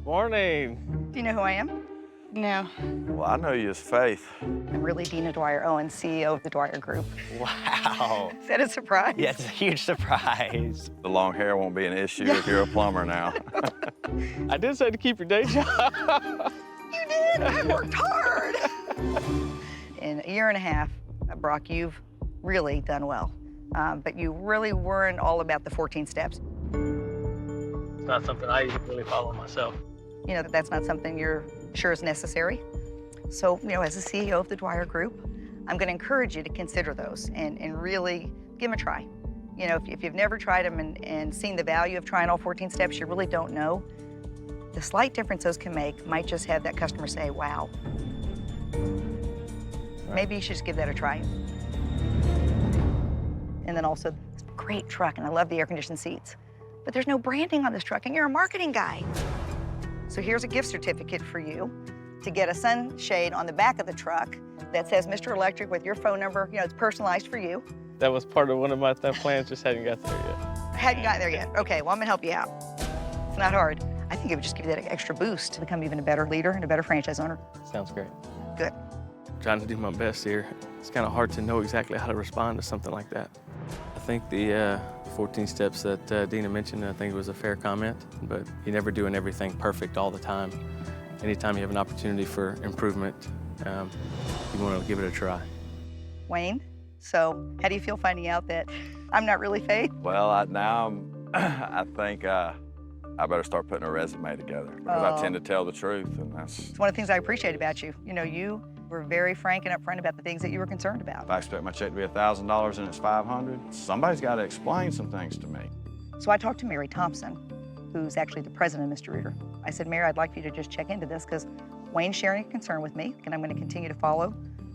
[SPEAKER 3] Morning.
[SPEAKER 2] Do you know who I am?
[SPEAKER 4] No.
[SPEAKER 5] Well, I know you as Faith.
[SPEAKER 2] I'm really Dina Dwyer-Owens, CEO of the Dwyer Group.
[SPEAKER 16] Wow.
[SPEAKER 2] Is that a surprise?
[SPEAKER 16] Yeah, it's a huge surprise.
[SPEAKER 5] The long hair won't be an issue if you're a plumber now.
[SPEAKER 3] I did say to keep your day job.
[SPEAKER 2] You did. I worked hard. In a year and a half, Brock, you've really done well. But you really weren't all about the 14 steps.
[SPEAKER 3] It's not something I even really follow myself.
[SPEAKER 2] That's not something you're sure is necessary. So, as the CEO of the Dwyer Group, I'm going to encourage you to consider those and really give them a try. If you've never tried them and seen the value of trying all 14 steps, you really don't know. The slight difference those can make might just have that customer say, wow. Maybe you should just give that a try. And then also, it's a great truck, and I love the air-conditioned seats. But there's no branding on this truck, and you're a marketing guy. So here's a gift certificate for you to get a sunshade on the back of the truck that says Mr. Electric with your phone number. It's personalized for you.
[SPEAKER 3] That was part of one of my plans, just hadn't got there yet.
[SPEAKER 2] Hadn't gotten there yet. Okay, well, I'm gonna help you out. It's not hard. I think it would just give you that extra boost to become even a better leader and a better franchise owner.
[SPEAKER 3] Sounds great.
[SPEAKER 2] Good.
[SPEAKER 3] Trying to do my best here. It's kind of hard to know exactly how to respond to something like that. I think the 14 steps that Dina mentioned, I think it was a fair comment, but you're never doing everything perfect all the time. Anytime you have an opportunity for improvement, you want to give it a try.
[SPEAKER 2] Wayne, so how do you feel finding out that I'm not really Faith?
[SPEAKER 5] Well, I think I better start putting a resume together because I tend to tell the truth, and that's...
[SPEAKER 2] It's one of the things I appreciate about you. You were very frank and upfront about the things that you were concerned about.
[SPEAKER 5] If I expect my check to be $1,000 and it's $500, somebody's got to explain some things to me.
[SPEAKER 2] So I talked to Mary Thompson, who's actually the president of Mr. Rooter. I said, Mary, I'd like for you to just check into this because Wayne's sharing a concern with me, and I'm going to continue to follow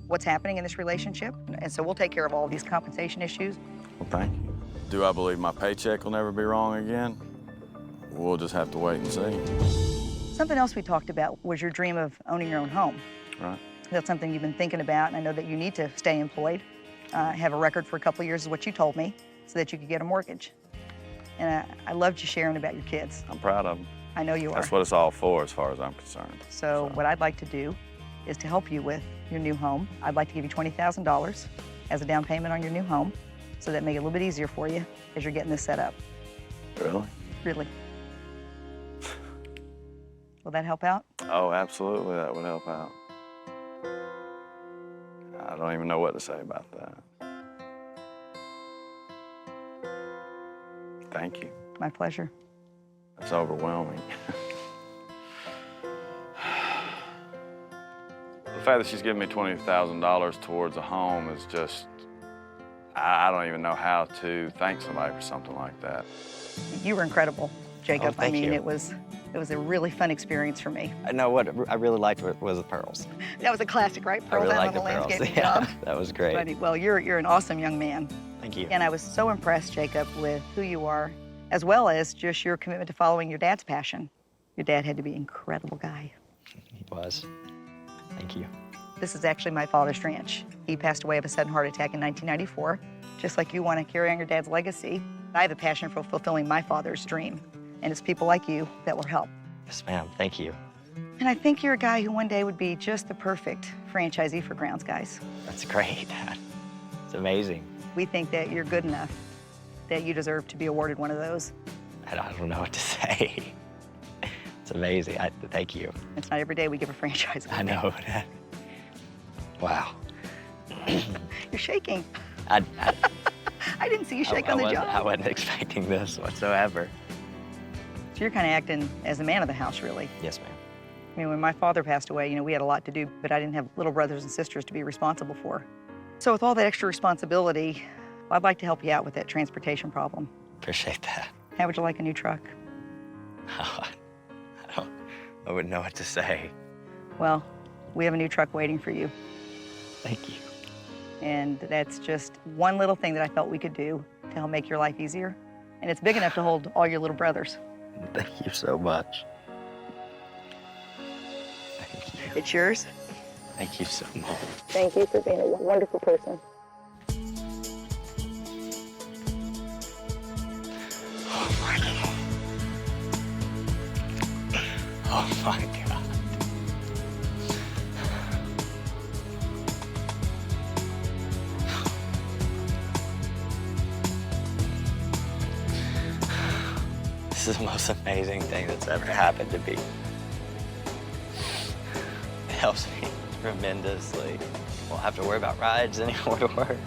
[SPEAKER 2] what's happening in this relationship. And so we'll take care of all of these compensation issues.
[SPEAKER 5] Well, thank you. Do I believe my paycheck will never be wrong again? We'll just have to wait and see.
[SPEAKER 2] Something else we talked about was your dream of owning your own home.
[SPEAKER 5] Right.
[SPEAKER 2] That's something you've been thinking about, and I know that you need to stay employed, have a record for a couple of years is what you told me, so that you could get a mortgage. And I loved you sharing about your kids.
[SPEAKER 5] I'm proud of them.
[SPEAKER 2] I know you are.
[SPEAKER 5] That's what it's all for as far as I'm concerned.
[SPEAKER 2] So what I'd like to do is to help you with your new home. I'd like to give you $20,000 as a down payment on your new home, so that make it a little bit easier for you as you're getting this set up.
[SPEAKER 5] Really?
[SPEAKER 2] Really. Will that help out?
[SPEAKER 5] Oh, absolutely, that would help out. I don't even know what to say about that. Thank you.
[SPEAKER 2] My pleasure.
[SPEAKER 5] It's overwhelming. The fact that she's giving me $20,000 towards a home is just, I don't even know how to thank somebody for something like that.
[SPEAKER 2] You were incredible, Jacob.
[SPEAKER 16] Oh, thank you.
[SPEAKER 2] It was a really fun experience for me.
[SPEAKER 16] I know what I really liked was the pearls.
[SPEAKER 2] That was a classic, right?
[SPEAKER 16] I
[SPEAKER 2] Pearls
[SPEAKER 16] really
[SPEAKER 2] out
[SPEAKER 16] liked
[SPEAKER 2] on
[SPEAKER 16] the
[SPEAKER 2] the
[SPEAKER 16] pearls.
[SPEAKER 2] landscaping
[SPEAKER 16] Yeah,
[SPEAKER 2] job.
[SPEAKER 16] that was great.
[SPEAKER 2] But, well, you're an awesome young man.
[SPEAKER 16] Thank you.
[SPEAKER 2] And I was so impressed, Jacob, with who you are, as well as just your commitment to following your dad's passion. Your dad had to be an incredible guy.
[SPEAKER 16] He was. Thank you.
[SPEAKER 2] This is actually my father's ranch. He passed away of a sudden heart attack in 1994. Just like you want to carry on your dad's legacy, I have a passion for fulfilling my father's dream. And it's people like you that will help.
[SPEAKER 16] Yes, ma'am. Thank you.
[SPEAKER 2] And I think you're a guy who one day would be just the perfect franchisee for Grounds Guys.
[SPEAKER 16] That's great. It's amazing.
[SPEAKER 2] We think that you're good enough, that you deserve to be awarded one of those.
[SPEAKER 16] I don't know what to say. It's amazing. Thank you.
[SPEAKER 2] It's not every day we give a franchise.
[SPEAKER 16] I know. Wow.
[SPEAKER 2] You're shaking.
[SPEAKER 16] I
[SPEAKER 2] didn't see you shake on the job.
[SPEAKER 16] I wasn't expecting this whatsoever.
[SPEAKER 2] So you're kind of acting as the man of the house, really.
[SPEAKER 16] Yes, ma'am.
[SPEAKER 2] I mean, when my father passed away, we had a lot to do, but I didn't have little brothers and sisters to be responsible for. So with all that extra responsibility, I'd like to help you out with that transportation problem.
[SPEAKER 16] Appreciate that.
[SPEAKER 2] How would you like a new truck?
[SPEAKER 16] I wouldn't know what to say.
[SPEAKER 2] Well, we have a new truck waiting for you.
[SPEAKER 16] Thank you.
[SPEAKER 2] And that's just one little thing that I felt we could do to help make your life easier. And it's big enough to hold all your little brothers.
[SPEAKER 16] Thank you so much. Thank you.
[SPEAKER 2] It's yours.
[SPEAKER 16] Thank you so much.
[SPEAKER 2] Thank you for being a wonderful person.
[SPEAKER 16] Oh my God. Oh my God. This is the most amazing thing that's ever happened to me. It helps me tremendously. Won't have to worry about rides anymore to work.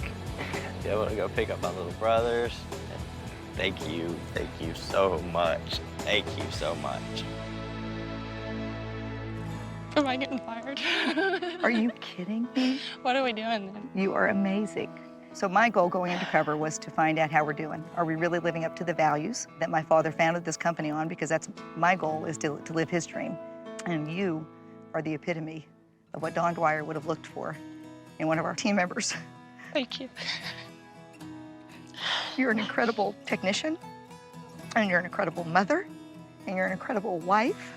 [SPEAKER 16] Be able to go pick up my little brothers. Thank you so much. Thank you so much.
[SPEAKER 4] Am I getting fired?
[SPEAKER 2] Are you kidding me?
[SPEAKER 4] What are we doing then?
[SPEAKER 2] You are amazing. So my goal going Undercover was to find out how we're doing. Are we really living up to the values that my father founded this company on? Because that's my goal, is to live his dream. And you are the epitome of what Don Dwyer would have looked for in one of our team members.
[SPEAKER 4] Thank you.
[SPEAKER 2] You're an incredible technician, and you're an incredible mother, and you're an incredible wife.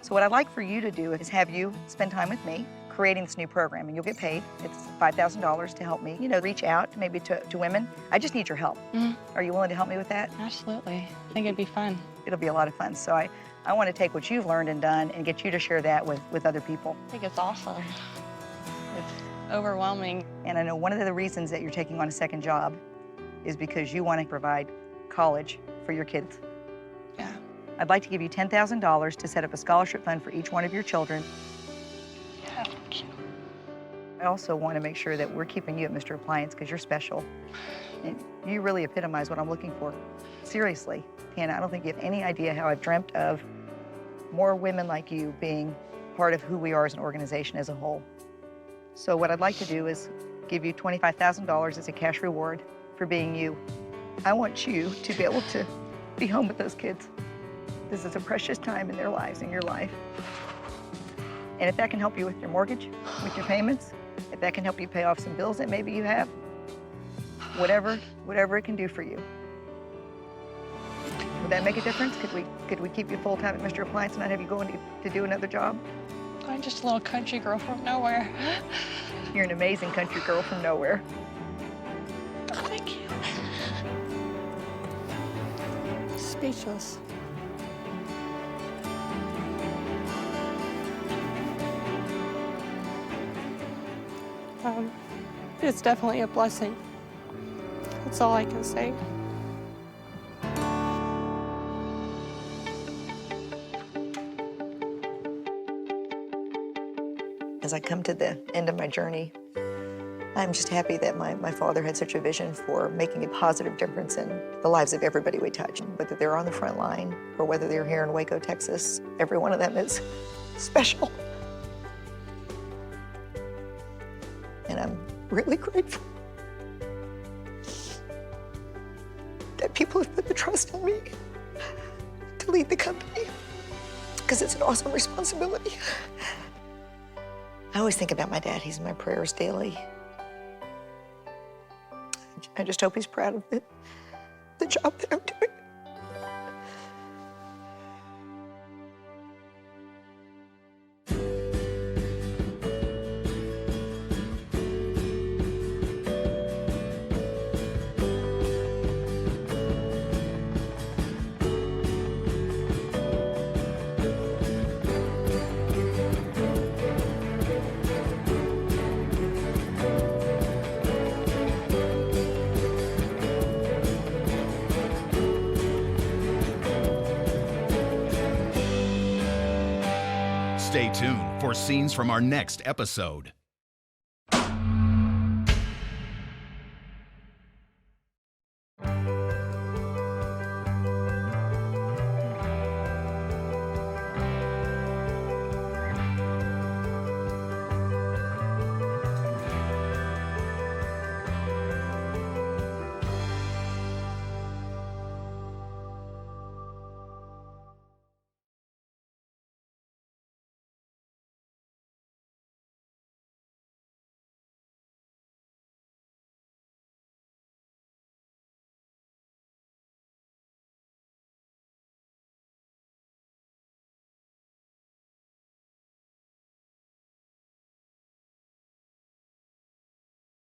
[SPEAKER 2] So what I'd like for you to do is have you spend time with me creating this new program, and you'll get paid. It's $5,000 to help me, reach out maybe to women. I just need your help. Are you willing to help me with that?
[SPEAKER 4] Absolutely. I think it'd be fun.
[SPEAKER 2] It'll be a lot of fun. So I want to take what you've learned and done and get you to share that with other people.
[SPEAKER 4] I think it's awesome. It's overwhelming.
[SPEAKER 2] And I know one of the reasons that you're taking on a second job is because you want to provide college for your kids.
[SPEAKER 4] Yeah.
[SPEAKER 2] I'd like to give you $10,000 to set up a scholarship fund for each one of your children.
[SPEAKER 4] Yeah, thank you.
[SPEAKER 2] I also want to make sure that we're keeping you at Mr. Appliance because you're special. And you really epitomize what I'm looking for. Seriously, Tana, I don't think you have any idea how I've dreamt of more women like you being part of who we are as an organization as a whole. So what I'd like to do is give you $25,000 as a cash reward for being you. I want you to be able to be home with those kids. This is a precious time in their lives, in your life. And if that can help you with your mortgage, with your payments, if that can help you pay off some bills that maybe you have, whatever it can do for you. Would that make a difference? Could we keep you full-time at Mr. Appliance and not have you going to do another job?
[SPEAKER 4] I'm just a little country girl from nowhere.
[SPEAKER 2] You're an amazing country girl from nowhere.
[SPEAKER 4] Thank you.
[SPEAKER 19] Speechless. It's definitely a blessing. That's all I can say.
[SPEAKER 2] As I come to the end of my journey, I'm just happy that my father had such a vision for making a positive difference in the lives of everybody we touch. Whether they're on the front line or whether they're here in Waco, Texas, every one of them is special. And I'm really grateful that people have put the trust in me to lead the company, because it's an awesome responsibility. I always think about my dad. He's in my prayers daily. I just hope he's proud of the job that I'm doing.
[SPEAKER 1] Stay tuned for scenes from our next episode.